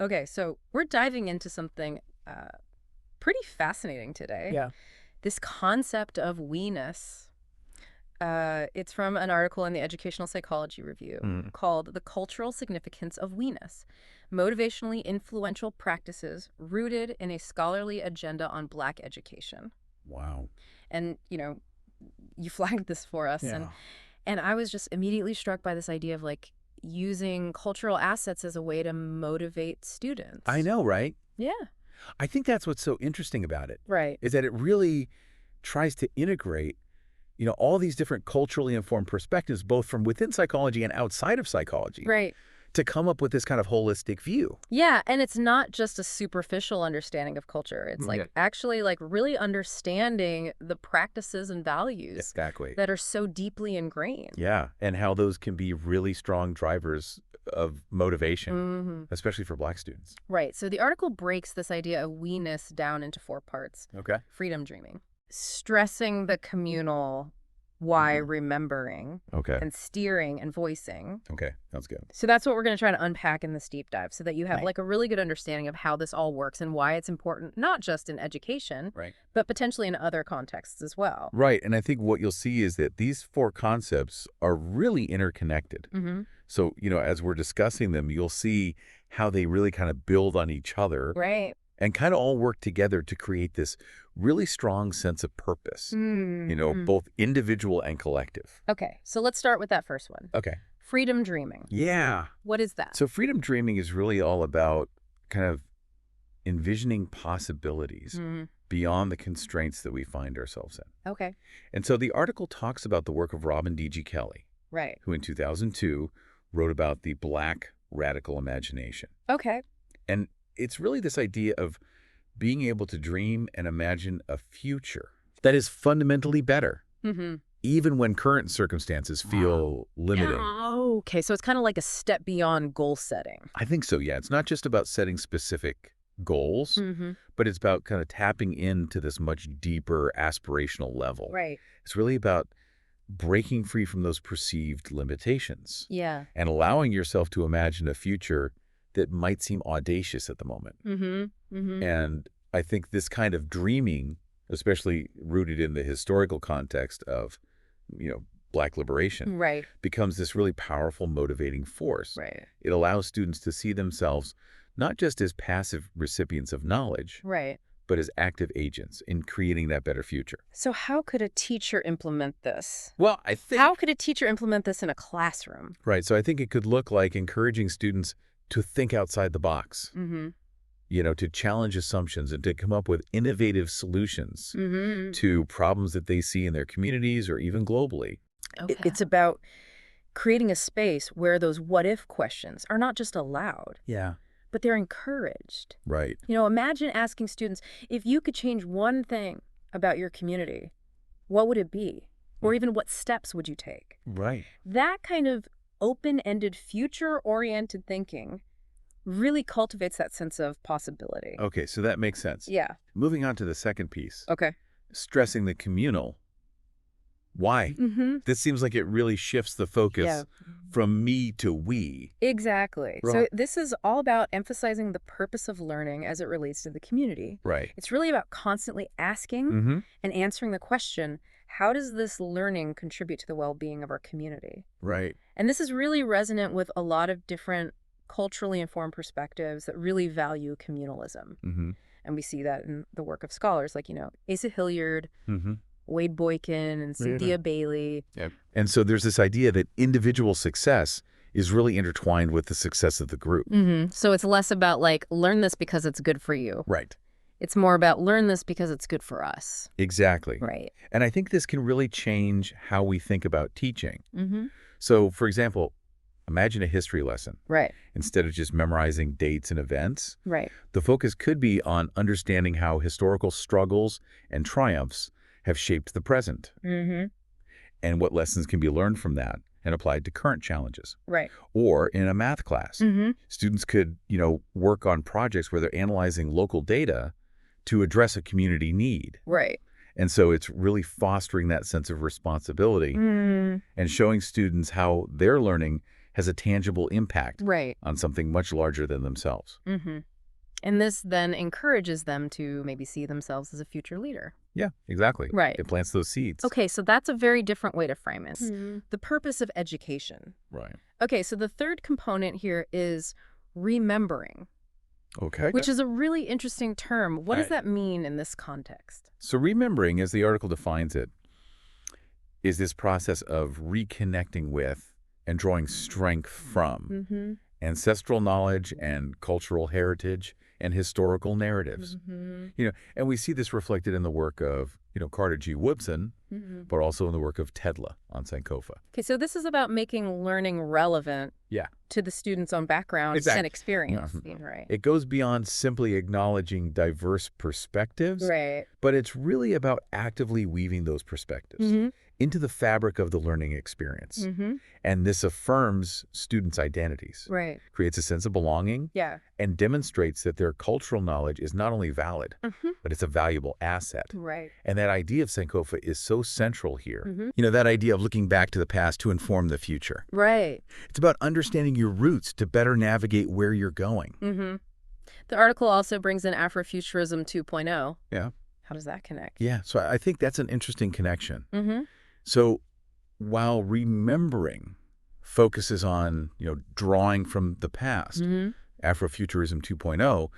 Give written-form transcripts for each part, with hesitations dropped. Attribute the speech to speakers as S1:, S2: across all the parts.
S1: Okay, so we're diving into something pretty fascinating today.
S2: Yeah.
S1: This concept of we-ness. It's from an article in the Educational Psychology Review
S2: Mm.
S1: called The Cultural Significance of We-Ness, Motivationally Influential Practices Rooted in a Scholarly Agenda on Black Education.
S2: Wow.
S1: And, you flagged this for us,
S2: Yeah.
S1: and I was just immediately struck by this idea of, like, using cultural assets as a way to motivate students.
S2: I know, right?
S1: Yeah.
S2: I think that's what's so interesting about it,
S1: Right.
S2: is that it really tries to integrate, all these different culturally informed perspectives, both from within psychology and outside of psychology,
S1: Right.
S2: to come up with this kind of holistic view.
S1: Yeah, and it's not just a superficial understanding of culture. It's
S2: Yeah.
S1: actually really understanding the practices and values
S2: Exactly.
S1: that are so deeply ingrained.
S2: Yeah, and how those can be really strong drivers of motivation, especially for Black students.
S1: Right. So the article breaks this idea of we-ness down into 4 parts.
S2: Okay.
S1: Freedom dreaming, stressing the communal, why remembering,
S2: Okay.
S1: and steering and voicing.
S2: Okay. Sounds good.
S1: So that's what we're going to try to unpack in this deep dive so that you have
S2: Right.
S1: a really good understanding of how this all works and why it's important, not just in education,
S2: Right.
S1: but potentially in other contexts as well.
S2: Right, and I think what you'll see is that these 4 concepts are really interconnected.
S1: Mm-hmm.
S2: So, as we're discussing them, you'll see how they really kind of build on each other
S1: Right.
S2: and kind of all work together to create this really strong sense of purpose, both individual and collective.
S1: Okay, so let's start with that first one.
S2: Okay.
S1: Freedom dreaming.
S2: Yeah.
S1: What is that?
S2: So freedom dreaming is really all about kind of envisioning possibilities beyond the constraints that we find ourselves in.
S1: Okay.
S2: And so the article talks about the work of Robin D.G. Kelley,
S1: Right.
S2: who in 2002 wrote about the Black radical imagination.
S1: Okay.
S2: And it's really this idea of being able to dream and imagine a future that is fundamentally better, even when current circumstances feel limiting.
S1: Oh, okay, so it's kind of like a step beyond goal setting.
S2: I think so, yeah. It's not just about setting specific goals, but it's about kind of tapping into this much deeper aspirational level.
S1: Right.
S2: It's really about breaking free from those perceived limitations
S1: Yeah.
S2: and allowing yourself to imagine a future that might seem audacious at the moment. And I think this kind of dreaming, especially rooted in the historical context of, Black liberation,
S1: Right.
S2: becomes this really powerful motivating force.
S1: Right.
S2: It allows students to see themselves not just as passive recipients of knowledge,
S1: Right.
S2: but as active agents in creating that better future.
S1: So how could a teacher implement this?
S2: Well, I think...
S1: How could a teacher implement this in a classroom?
S2: Right. So I think it could look like encouraging students to think outside the box, to challenge assumptions and to come up with innovative solutions to problems that they see in their communities or even globally.
S1: Okay. It's about creating a space where those what-if questions are not just allowed,
S2: Yeah.
S1: but they're encouraged.
S2: Right.
S1: Imagine asking students, if you could change one thing about your community, what would it be? Or even what steps would you take?
S2: Right.
S1: That kind of open-ended, future-oriented thinking really cultivates that sense of possibility.
S2: Okay, so that makes sense.
S1: Yeah.
S2: Moving on to the second piece,
S1: Okay.
S2: stressing the communal. Why? This seems like it really shifts the focus from me to we.
S1: Exactly.
S2: Right.
S1: So this is all about emphasizing the purpose of learning as it relates to the community.
S2: Right.
S1: It's really about constantly asking and answering the question, how does this learning contribute to the well-being of our community?
S2: Right.
S1: And this is really resonant with a lot of different culturally informed perspectives that really value communalism. And we see that in the work of scholars like, Asa Hilliard, Wade Boykin, and Cynthia Bailey.
S2: Yep. And so there's this idea that individual success is really intertwined with the success of the group.
S1: So it's less about learn this because it's good for you.
S2: Right.
S1: It's more about learn this because it's good for us.
S2: Exactly.
S1: Right.
S2: And I think this can really change how we think about teaching. So, for example, imagine a history lesson.
S1: Right.
S2: Instead of just memorizing dates and events,
S1: Right.
S2: the focus could be on understanding how historical struggles and triumphs have shaped the present, and what lessons can be learned from that and applied to current challenges.
S1: Right.
S2: Or in a math class, students could, work on projects where they're analyzing local data to address a community need.
S1: Right.
S2: And so it's really fostering that sense of responsibility and showing students how their learning has a tangible impact
S1: Right.
S2: on something much larger than themselves.
S1: And this then encourages them to maybe see themselves as a future leader.
S2: Yeah, exactly.
S1: Right.
S2: It plants those seeds.
S1: Okay, so that's a very different way to frame it. The purpose of education.
S2: Right.
S1: Okay, so the third component here is remembering,
S2: Okay.
S1: which is a really interesting term. What does that mean in this context?
S2: So remembering, as the article defines it, is this process of reconnecting with and drawing strength from ancestral knowledge and cultural heritage and historical narratives. And we see this reflected in the work of, Carter G. Woodson, but also in the work of Tedla on Sankofa.
S1: Okay, so this is about making learning relevant to the student's own background and experience, right?
S2: It goes beyond simply acknowledging diverse perspectives, but it's really about actively weaving those perspectives into the fabric of the learning experience. And this affirms students' identities, creates a sense of belonging, and demonstrates that their cultural knowledge is not only valid, but it's a valuable asset. And that idea of Sankofa is so central here. That idea of looking back to the past to inform the future. It's about understanding your roots to better navigate where you're going.
S1: The article also brings in Afrofuturism 2.0.
S2: Yeah.
S1: How does that connect?
S2: Yeah, so I think that's an interesting connection. So while remembering focuses on, drawing from the past, Afrofuturism 2.0,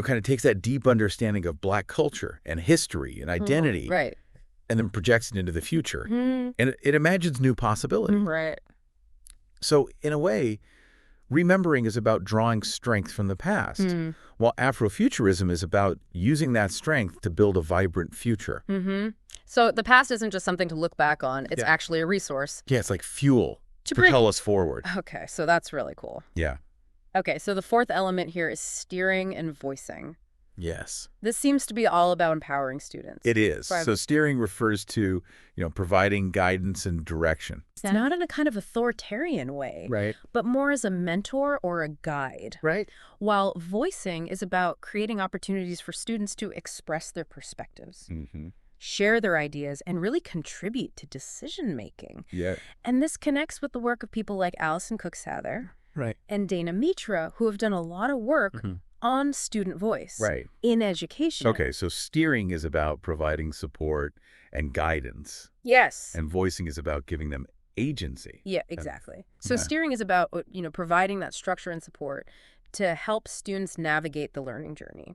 S2: kind of takes that deep understanding of Black culture and history and identity, and then projects it into the future. And it imagines new possibility. So in a way, remembering is about drawing strength from the past, while Afrofuturism is about using that strength to build a vibrant future.
S1: So the past isn't just something to look back on. It's actually a resource.
S2: Yeah, it's like fuel to propel us forward.
S1: Okay, so that's really cool.
S2: Yeah.
S1: Okay, so the fourth element here is steering and voicing.
S2: Yes.
S1: This seems to be all about empowering students.
S2: It is. So steering refers to, providing guidance and direction.
S1: It's not in a kind of authoritarian way, but more as a mentor or a guide. While voicing is about creating opportunities for students to express their perspectives, share their ideas, and really contribute to decision-making. And this connects with the work of people like Alison Cook-Sather and Dana Mitra, who have done a lot of work on student voice in education.
S2: Okay, so steering is about providing support and guidance. And voicing is about giving them agency.
S1: Yeah, exactly. So steering is about, providing that structure and support to help students navigate the learning journey.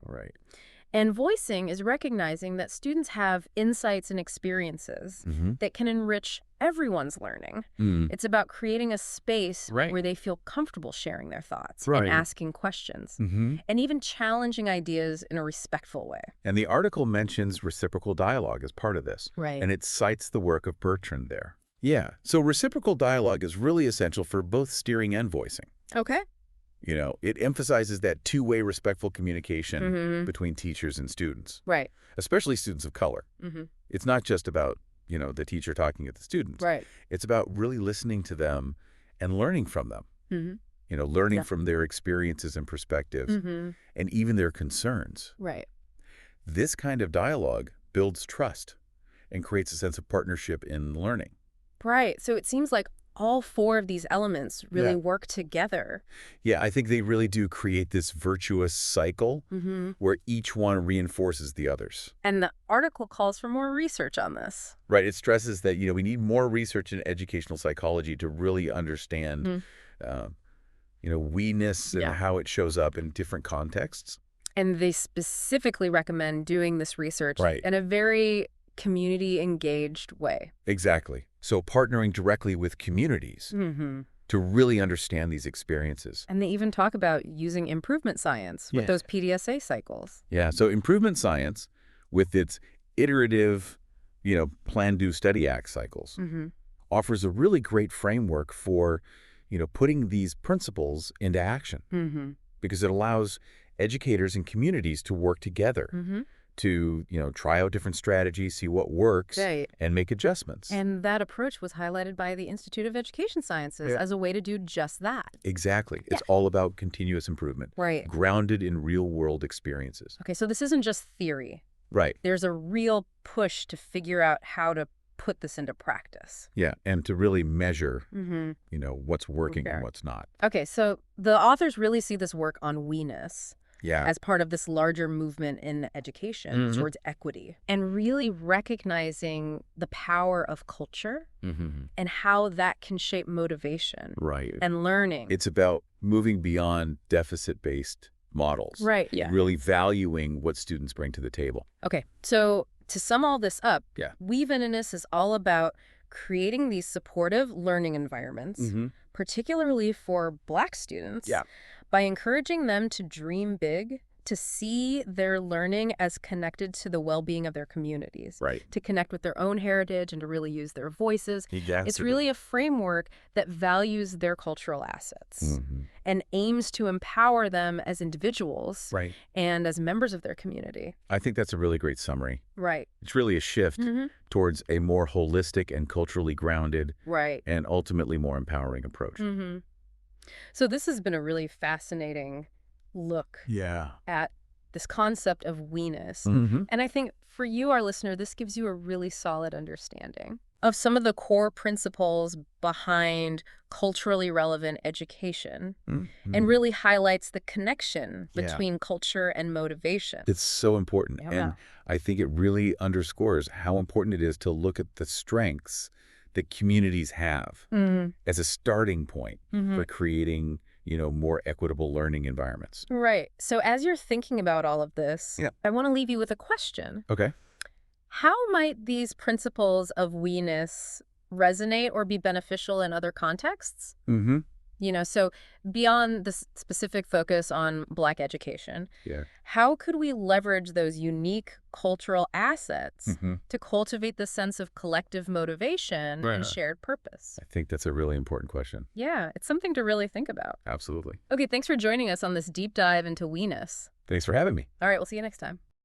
S1: And voicing is recognizing that students have insights and experiences that can enrich everyone's learning. It's about creating a space where they feel comfortable sharing their thoughts and asking questions and even challenging ideas in a respectful way.
S2: And the article mentions reciprocal dialogue as part of this. And it cites the work of Bertrand there. Yeah, so reciprocal dialogue is really essential for both steering and voicing.
S1: Okay.
S2: It emphasizes that two-way respectful communication between teachers and students. Especially students of color. It's not just about, the teacher talking at the students. It's about really listening to them and learning from them. Learning from their experiences and perspectives and even their concerns. This kind of dialogue builds trust and creates a sense of partnership in learning.
S1: So it seems like all four of these elements really work together.
S2: Yeah, I think they really do create this virtuous cycle where each one reinforces the others.
S1: And the article calls for more research on this.
S2: It stresses that, we need more research in educational psychology to really understand, we-ness and how it shows up in different contexts.
S1: And they specifically recommend doing this research in a very community-engaged way.
S2: Exactly. So partnering directly with communities to really understand these experiences.
S1: And they even talk about using improvement science with those PDSA cycles.
S2: Yeah, so improvement science with its iterative, plan, do, study, act cycles offers a really great framework for, putting these principles into action because it allows educators and communities to work together to, try out different strategies, see what works, and make adjustments.
S1: And that approach was highlighted by the Institute of Education Sciences as a way to do just that.
S2: Exactly. It's all about continuous improvement, grounded in real-world experiences.
S1: Okay, so this isn't just theory.
S2: Right.
S1: There's a real push to figure out how to put this into practice.
S2: Yeah, and to really measure,
S1: Mm-hmm.
S2: what's working and what's not.
S1: Okay, so the authors really see this work on We-Ness
S2: Yeah.
S1: as part of this larger movement in education towards equity, and really recognizing the power of culture and how that can shape motivation
S2: Right.
S1: and learning.
S2: It's about moving beyond deficit-based models.
S1: Right, yeah.
S2: Really valuing what students bring to the table.
S1: Okay, so to sum all this up,
S2: Yeah.
S1: We-Ness is all about creating these supportive learning environments, particularly for Black students,
S2: Yeah.
S1: by encouraging them to dream big, to see their learning as connected to the well-being of their communities,
S2: Right.
S1: to connect with their own heritage and to really use their voices.
S2: Exactly.
S1: It's really a framework that values their cultural assets and aims to empower them as individuals
S2: Right.
S1: and as members of their community.
S2: I think that's a really great summary.
S1: Right.
S2: It's really a shift towards a more holistic and culturally grounded
S1: Right.
S2: and ultimately more empowering approach.
S1: So this has been a really fascinating look at this concept of We-Ness. And I think for you, our listener, this gives you a really solid understanding of some of the core principles behind culturally relevant education and really highlights the connection between culture and motivation.
S2: It's so important. And I think it really underscores how important it is to look at the strengths that communities have as a starting point for creating, more equitable learning environments.
S1: Right. So as you're thinking about all of this, I want to leave you with a question.
S2: Okay.
S1: How might these principles of We-Ness resonate or be beneficial in other contexts? So beyond the specific focus on Black education, how could we leverage those unique cultural assets to cultivate the sense of collective motivation and shared purpose?
S2: I think that's a really important question.
S1: Yeah, it's something to really think about.
S2: Absolutely.
S1: Okay, thanks for joining us on this deep dive into We-Ness.
S2: Thanks for having me.
S1: All right, we'll see you next time.